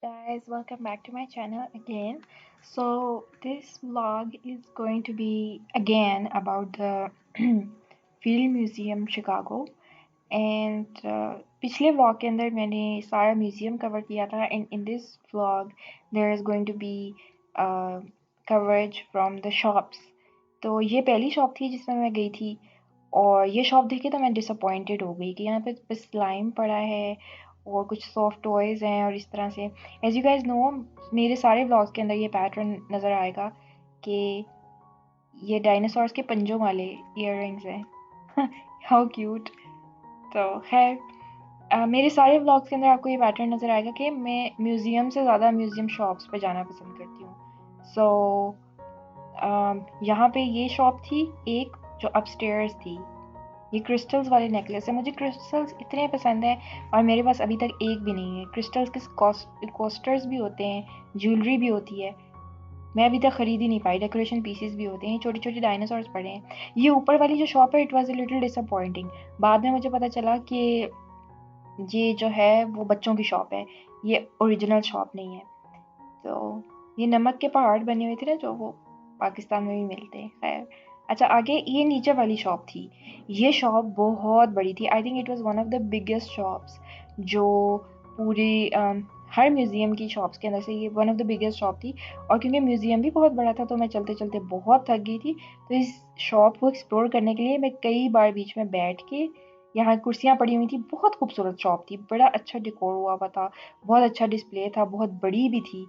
guys, welcome back to my channel again. So this vlog is going to be again about the Field Museum Chicago and पिछले vlog के अंदर मैंने सारा museum cover किया था and in this vlog there is going to be coverage from the shops. तो ये पहली शॉप थी जिसमें मैं गई थी और ये शॉप देख के तो मैं डिसअपॉइंटेड हो गई कि यहाँ पे बस स्लाइम पड़ा है और कुछ सॉफ्ट टॉयज़ हैं और इस तरह से एज़ यू गाइस नो मेरे सारे व्लॉग्स के अंदर ये पैटर्न नज़र आएगा कि ये डायनासोर्स के पंजों वाले इयररिंग्स हैं हाउ क्यूट। तो खैर मेरे सारे व्लॉग्स के अंदर आपको ये पैटर्न नज़र आएगा कि मैं म्यूज़ियम से ज़्यादा म्यूज़ियम शॉप्स पे जाना पसंद करती हूँ। सो यहाँ पे ये शॉप थी एक जो अपस्टेयर्स थी। ये क्रिस्टल्स वाले नेकलेस है, मुझे क्रिस्टल्स इतने पसंद हैं और मेरे पास अभी तक एक भी नहीं है। क्रिस्टल्स के कोस्टर्स भी होते हैं, ज्वेलरी भी होती है, मैं अभी तक खरीद ही नहीं पाई। डेकोरेशन पीसेस भी होते हैं, छोटे छोटे डायनासोर्स पड़े हैं। ये ऊपर वाली जो शॉप है it was a little disappointing. बाद में मुझे पता चला कि ये जो है वो बच्चों की शॉप है, ये ओरिजिनल शॉप नहीं है। तो ये नमक के पहाड़ बने हुए थे ना जो, वो पाकिस्तान में भी मिलते हैं। खैर अच्छा, आगे ये नीचे वाली शॉप थी। ये शॉप बहुत बड़ी थी, I think it was one of the biggest shops जो पूरी हर म्यूज़ियम की शॉप्स के अंदर से ये one of the biggest shop थी। और क्योंकि म्यूज़ियम भी बहुत बड़ा था तो मैं चलते चलते बहुत थक गई थी। तो इस शॉप को एक्सप्लोर करने के लिए मैं कई बार बीच में बैठ के, यहाँ कुर्सियाँ पड़ी हुई थी, बहुत खूबसूरत शॉप थी, बड़ा अच्छा डेकोर हुआ हुआ था, बहुत अच्छा डिस्प्ले था, बहुत बड़ी भी थी।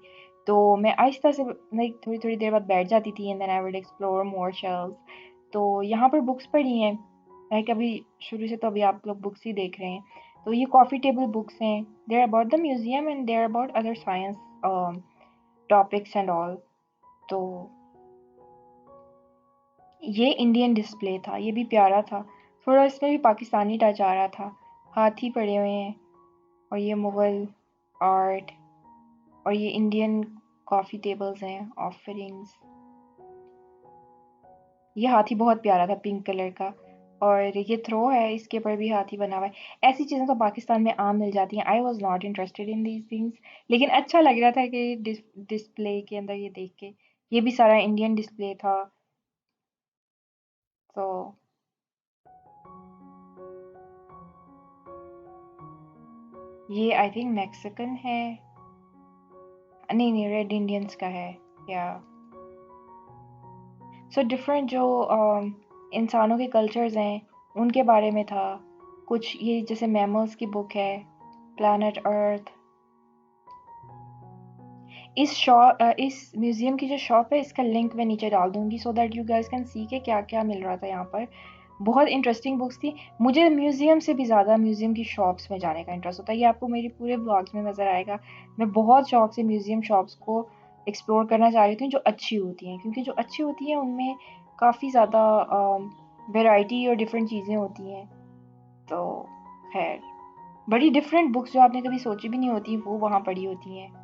तो मैं आहिस्ता से लाइक थोड़ी-थोड़ी देर बाद बैठ जाती थी and then I would explore more shelves. तो यहाँ पर बुक्स पड़ी हैं, लाइक अभी शुरू से तो अभी आप लोग बुक्स ही देख रहे हैं। तो ये कॉफ़ी टेबल बुक्स हैं, they are about the museum and they are about other science topics and all. तो ये इंडियन डिस्प्ले था, ये भी प्यारा था, थोड़ा इसमें भी पाकिस्तानी टच आ रहा था। हाथी पड़े हुए हैं और ये मुग़ल आर्ट और ये इंडियन कॉफ़ी टेबल्स हैं, ऑफरिंग्स। ये हाथी बहुत प्यारा था, पिंक कलर का। और ये थ्रो है, इसके ऊपर भी हाथी बना हुआ है। ऐसी चीज़ें तो पाकिस्तान में आम मिल जाती हैं। I was not interested in these things, लेकिन अच्छा लग रहा था कि डिस्प्ले के अंदर ये देख के। ये भी सारा इंडियन डिस्प्ले था। तो ये आई थिंक मैक्सिकन है, नहीं नहीं रेड इंडियंस का है या। सो डिफरेंट जो इंसानों के कल्चर्स हैं उनके बारे में था कुछ। ये जैसे मैमल्स की बुक है, प्लानट अर्थ। इस म्यूज़ियम की जो शॉप है इसका लिंक मैं नीचे डाल दूँगी so that you guys can see के क्या-क्या मिल रहा था यहाँ पर। बहुत इंटरेस्टिंग बुक्स थी। मुझे म्यूज़ियम से भी ज़्यादा म्यूज़ियम की शॉप्स में जाने का इंटरेस्ट होता है। ये आपको मेरे पूरे व्लॉग्स में नज़र आएगा। मैं बहुत शौक से म्यूज़ियम शॉप्स को एक्सप्लोर करना चाह रही थी जो अच्छी होती हैं, क्योंकि जो अच्छी होती हैं उनमें काफ़ी ज़्यादा वैरायटी और डिफरेंट चीज़ें होती हैं। तो खैर, बड़ी डिफरेंट बुक्स जो आपने कभी सोची भी नहीं होती वो वहाँ पड़ी होती हैं।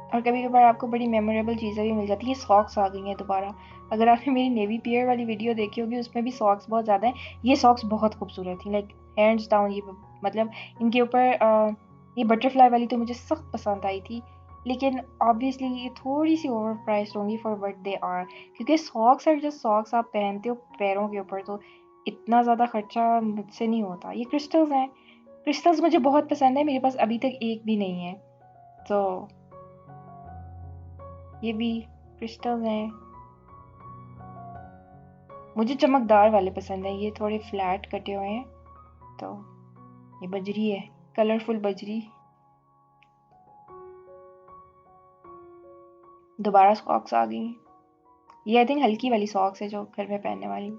और कभी-कभार आपको बड़ी मेमोरेबल चीज़ें भी मिल जाती हैं। सॉक्स आ गई हैं दोबारा। अगर आपने मेरी नेवी पियर वाली वीडियो देखी होगी उसमें भी सॉक्स बहुत ज़्यादा हैं। ये सॉक्स बहुत खूबसूरत थी, लाइक हैंड्स डाउन। ये मतलब इनके ऊपर ये बटरफ्लाई वाली तो मुझे सख्त पसंद आई थी। लेकिन ऑब्वियसली ये थोड़ी-सी ओवर प्राइस्ड होंगी फॉर व्हाट दे आर, क्योंकि सॉक्स आर जस्ट सॉक्स, आप पहनते हो पैरों के ऊपर, तो इतना ज़्यादा खर्चा मुझसे नहीं होता। ये क्रिस्टल्स हैं। क्रिस्टल्स मुझे बहुत पसंद है, मेरे पास अभी तक एक भी नहीं है। तो ये भी क्रिस्टल्स हैं। मुझे चमकदार वाले पसंद है, ये थोड़े फ्लैट कटे हुए हैं। तो ये बजरी है, कलरफुल बजरी। दोबारा सॉक्स आ गई। ये आई थिंक हल्की वाली सॉक्स है जो घर में पहनने वाली।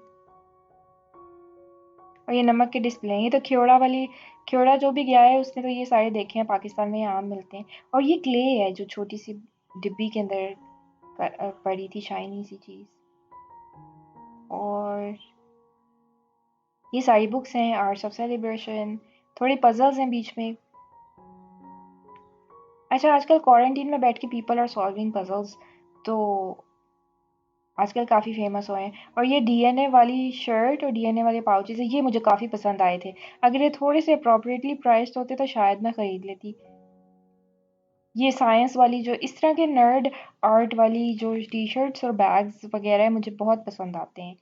और ये नमक के डिस्प्ले हैं। ये तो ख्योड़ा वाली, ख्योड़ा जो भी गया है उसने तो ये सारे देखे हैं, पाकिस्तान में ये आम मिलते हैं। और ये क्ले है जो छोटी सी डिब्बी के अंदर पड़ी थी, शाइनी सी चीज़। और ये सारी बुक्स हैं, आर्ट्स ऑफ सेलिब्रेशन, थोड़े पजल्स हैं बीच में। अच्छा, आजकल क्वारंटीन में बैठ के पीपल आर सॉल्विंग पजल्स। तो आजकल काफ़ी फेमस हुए हैं। और ये डीएनए वाली शर्ट और डीएनए वाले पाउचेस है, ये मुझे काफ़ी पसंद आए थे। अगर ये थोड़े से अप्रोप्रिएटली प्राइस्ड होते तो शायद मैं ख़रीद लेती। ये साइंस वाली जो इस तरह के नर्ड आर्ट वाली जो टी शर्ट्स और बैग्स वगैरह है मुझे बहुत पसंद आते हैं,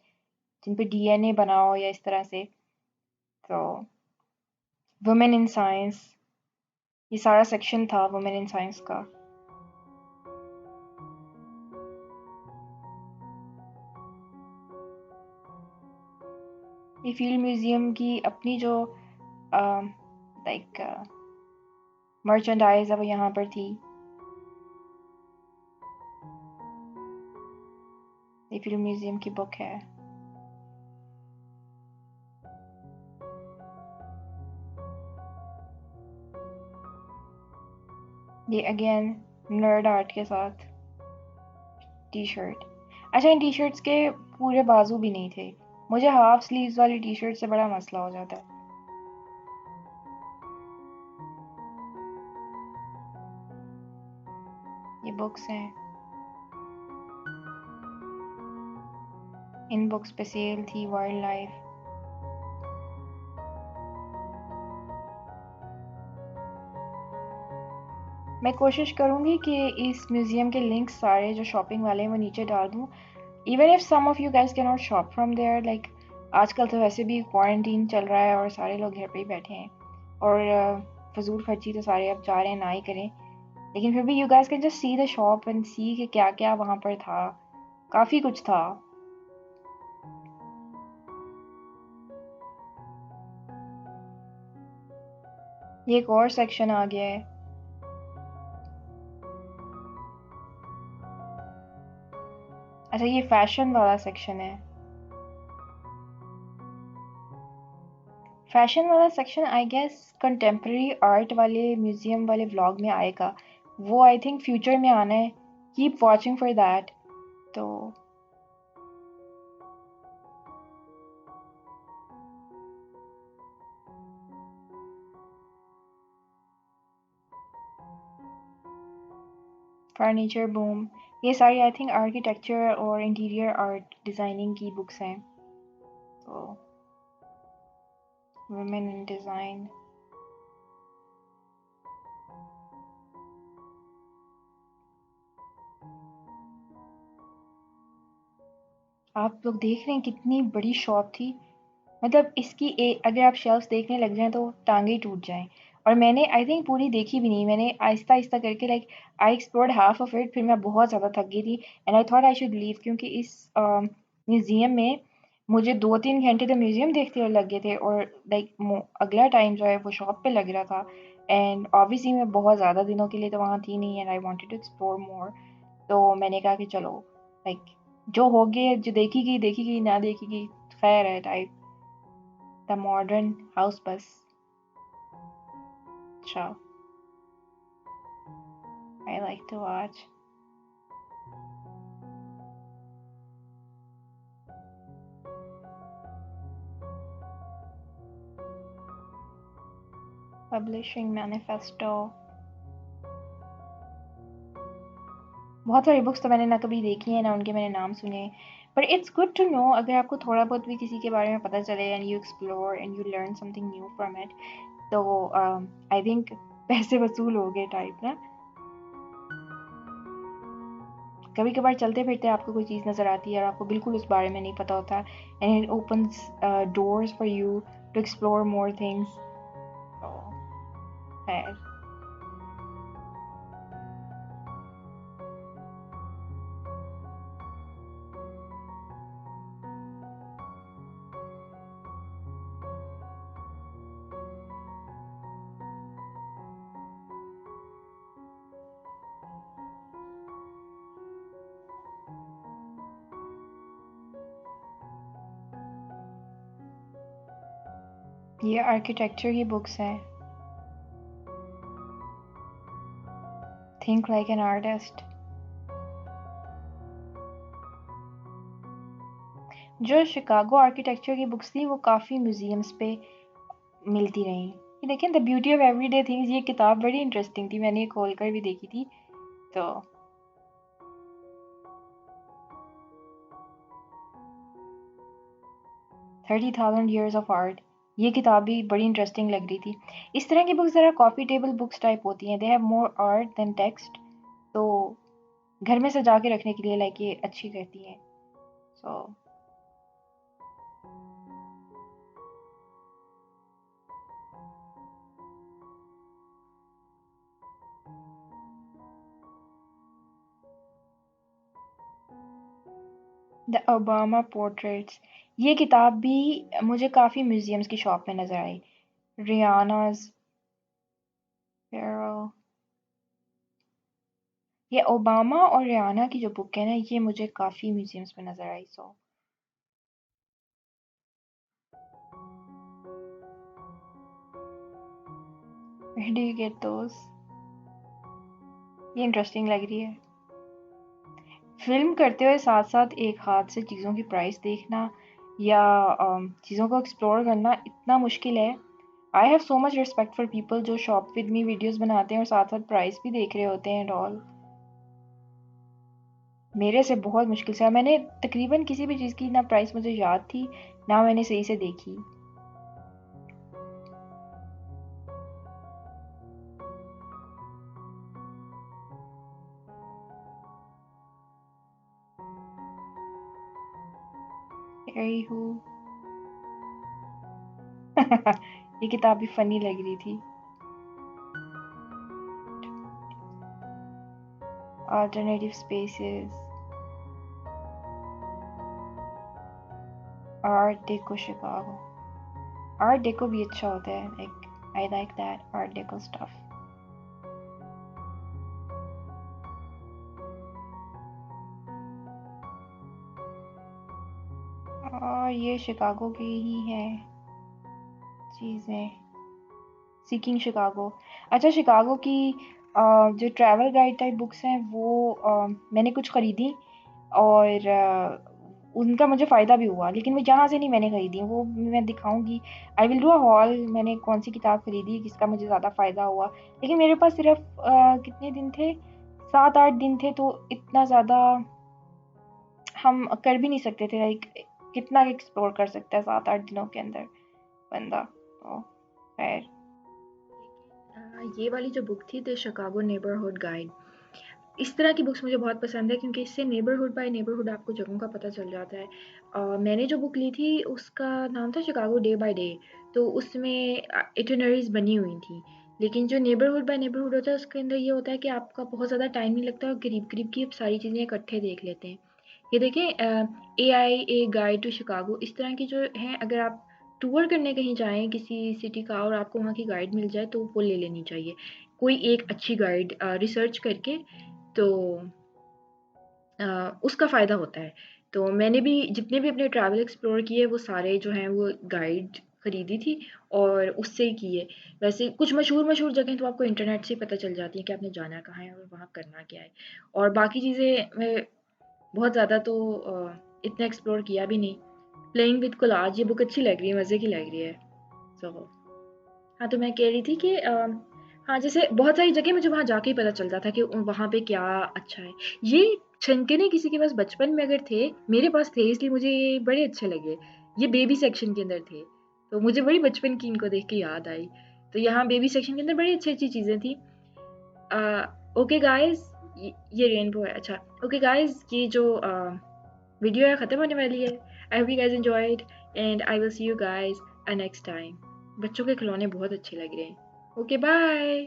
जिन पे डीएनए बना हो या इस तरह से। तो वुमेन इन साइंस, ये सारा सेक्शन था वुमेन इन साइंस का। ये फील्ड म्यूज़ियम की अपनी जो लाइक मर्चेंडाइज है वो यहाँ पर थी। ये फील्ड म्यूज़ियम की बुक है। ये अगेन नर्ड आर्ट के साथ टी शर्ट। अच्छा, इन टी शर्ट्स के पूरे बाजू भी नहीं थे, मुझे हाफ स्लीव्स वाली टी शर्ट से बड़ा मसला हो जाता है। ये बुक्स हैं, इन बुक्स पे सेल थी वाइल्ड लाइफ। मैं कोशिश करूँगी कि इस म्यूज़ियम के लिंक्स सारे जो शॉपिंग वाले हैं वो नीचे डाल दूँ, even if some of you guys can not shop from there. Like आजकल तो वैसे भी क्वारंटीन चल रहा है और सारे लोग घर पे ही बैठे हैं, और फजूल खर्ची तो सारे अब जा रहे हैं ना ही करें, लेकिन फिर भी you guys can just see the shop and see कि क्या क्या वहाँ पर था। काफ़ी कुछ था। ये एक और सेक्शन आ गया है। अच्छा, ये फैशन वाला सेक्शन है। फैशन वाला section I guess contemporary art वाले म्यूजियम वाले व्लॉग में आएगा, वो आई थिंक फ्यूचर में आना है। Keep watching for that. तो फर्नीचर बूम, ये सारी आई थिंक आर्किटेक्चर और इंटीरियर आर्ट डिज़ाइनिंग की बुक्स हैं। तो वुमेन इन डिज़ाइन। आप लोग देख रहे हैं कितनी बड़ी शॉप थी, मतलब इसकी अगर आप शेल्फ्स देखने लग जाएं तो टांगे ही टूट जाएं। और मैंने आई थिंक पूरी देखी भी नहीं, मैंने आहिस्ता आहिस्ता करके like I explored half of it, फिर मैं बहुत ज़्यादा थक गई थी and I thought I should leave, क्योंकि इस म्यूज़ियम में मुझे 2-3 घंटे तो म्यूज़ियम देखते हुए लग गए थे, और लाइक अगला टाइम जो है वो शॉप पे लग रहा था। एंड ऑब्वियसली मैं बहुत ज़्यादा दिनों के लिए तो वहाँ थी नहीं, and I wanted to explore more. तो मैंने कहा कि चलो लाइक जो हो गए, जो देखी गई ना देखी गई, खैर है type. The modern house bus. Show I like to watch. Publishing Manifesto. बहुत सारी बुक्स तो मैंने ना कभी देखी है ना उनके मैंने नाम सुने, but it's good to know अगर आपको थोड़ा बहुत भी किसी के बारे में पता चले and you explore and you learn something new from it, तो आई थिंक पैसे वसूल हो गए टाइप ना। कभी कभार चलते फिरते आपको कोई चीज़ नज़र आती है और आपको बिल्कुल उस बारे में नहीं पता होता, and it opens doors for you to explore more things. तो खैर, ये आर्किटेक्चर की बुक्स हैं। Think like an artist. जो शिकागो आर्किटेक्चर की बुक्स थी वो काफ़ी म्यूजियम्स पे मिलती रहीं। ये देखें, the beauty of everyday things, ये किताब बड़ी इंटरेस्टिंग थी, मैंने ये खोल कर भी देखी थी। तो 30,000 Years of Art। ये किताब भी बड़ी इंटरेस्टिंग लग रही थी। इस तरह की बुक्स ज़रा कॉफ़ी टेबल बुक्स टाइप होती हैं, they have more art than text, तो घर में सजा के रखने के लिए लाइक ये अच्छी रहती हैं। सो द ओबामा पोर्ट्रेट्स, ये किताब भी मुझे काफ़ी म्यूज़ियम्स की शॉप में नज़र आई। रियाना's Farrell, ये ओबामा और रियाना की जो बुक है ना, ये मुझे काफ़ी म्यूज़ियम्स में नज़र आई। सो where do you get those? ये इंटरेस्टिंग लग रही है। फ़िल्म करते हुए साथ-साथ एक हाथ से चीज़ों की प्राइस देखना या चीज़ों को एक्सप्लोर करना इतना मुश्किल है। I have so much respect for people जो शॉप विद मी वीडियोस बनाते हैं और साथ-साथ प्राइस भी देख रहे होते हैं एंड ऑल। मेरे से बहुत मुश्किल से, मैंने तकरीबन किसी भी चीज़ की ना प्राइस मुझे याद थी, ना मैंने सही से देखी। हैरी हू ये किताब भी फ़नी लग रही थी। Alternative spaces, art deco Chicago. Art deco भी अच्छा होता है, like I like that art deco stuff. और ये शिकागो की ही है चीज़ें। सीकिंग शिकागो, अच्छा शिकागो की जो ट्रैवल गाइड टाइप बुक्स हैं वो मैंने कुछ ख़रीदी और उनका मुझे फ़ायदा भी हुआ, लेकिन वो यहाँ से नहीं मैंने ख़रीदी, वो मैं दिखाऊंगी। I will do a hall, मैंने कौन सी किताब ख़रीदी जिसका मुझे ज़्यादा फ़ायदा हुआ। लेकिन मेरे पास सिर्फ कितने दिन थे, 7-8 दिन थे, तो इतना ज़्यादा हम कर भी नहीं सकते थे, लाइक कितना एक्सप्लोर कर सकता है 7-8 दिनों के अंदर बंदा। तो खैर, ये वाली जो बुक थी द शिकागो नेबरहुड गाइड, इस तरह की बुक्स मुझे बहुत पसंद है क्योंकि इससे नेबरहुड बाय नेबरहुड आपको जगहों का पता चल जाता है। मैंने जो बुक ली थी उसका नाम था शिकागो डे बाय डे, तो उसमें इटिनरीज बनी हुई थी। लेकिन जो नेबरहुड बाय नेबरहुड होता है उसके अंदर ये होता है कि आपका बहुत ज़्यादा टाइम नहीं लगता और करीब करीब की सारी चीज़ें इकट्ठे देख लेते हैं। ये देखें, ए गाइड टू शिकागो, इस तरह की जो हैं, अगर आप टूर करने कहीं जाएँ किसी सिटी का और आपको वहाँ की गाइड मिल जाए तो वो ले लेनी चाहिए। कोई एक अच्छी गाइड रिसर्च करके, तो उसका फ़ायदा होता है। तो मैंने भी जितने भी अपने ट्रैवल एक्सप्लोर किए वो सारे जो हैं वो गाइड खरीदी थी और उससे ही किए। वैसे कुछ मशहूर जगह तो आपको इंटरनेट से ही पता चल जाती है कि आपने जाना कहाँ है और वहाँ करना क्या है। और बाकी चीज़ें मैं बहुत ज़्यादा तो इतना एक्सप्लोर किया भी नहीं। प्लेइंग विद कोलाज ये बुक अच्छी लग रही है, मज़े की लग रही है। सो हाँ, तो मैं कह रही थी कि हाँ, जैसे बहुत सारी जगह मुझे वहाँ जाके ही पता चलता था कि वहाँ पे क्या अच्छा है। ये छनकने किसी के पास बचपन में अगर थे, मेरे पास थे, इसलिए मुझे ये बड़े अच्छे लगे। ये बेबी सेक्शन के अंदर थे, तो मुझे बड़ी बचपन की इनको देख के याद आई। तो यहाँ बेबी सेक्शन के अंदर बड़ी अच्छी-अच्छी चीज़ें थी। ओके गाइज़, ये रेनबो है, अच्छा। ओके गाइज़, ये जो वीडियो है ख़त्म होने वाली है। I hope you guys enjoyed and I will see you guys next time. बच्चों के खिलौने बहुत अच्छे लग रहे हैं। Okay bye.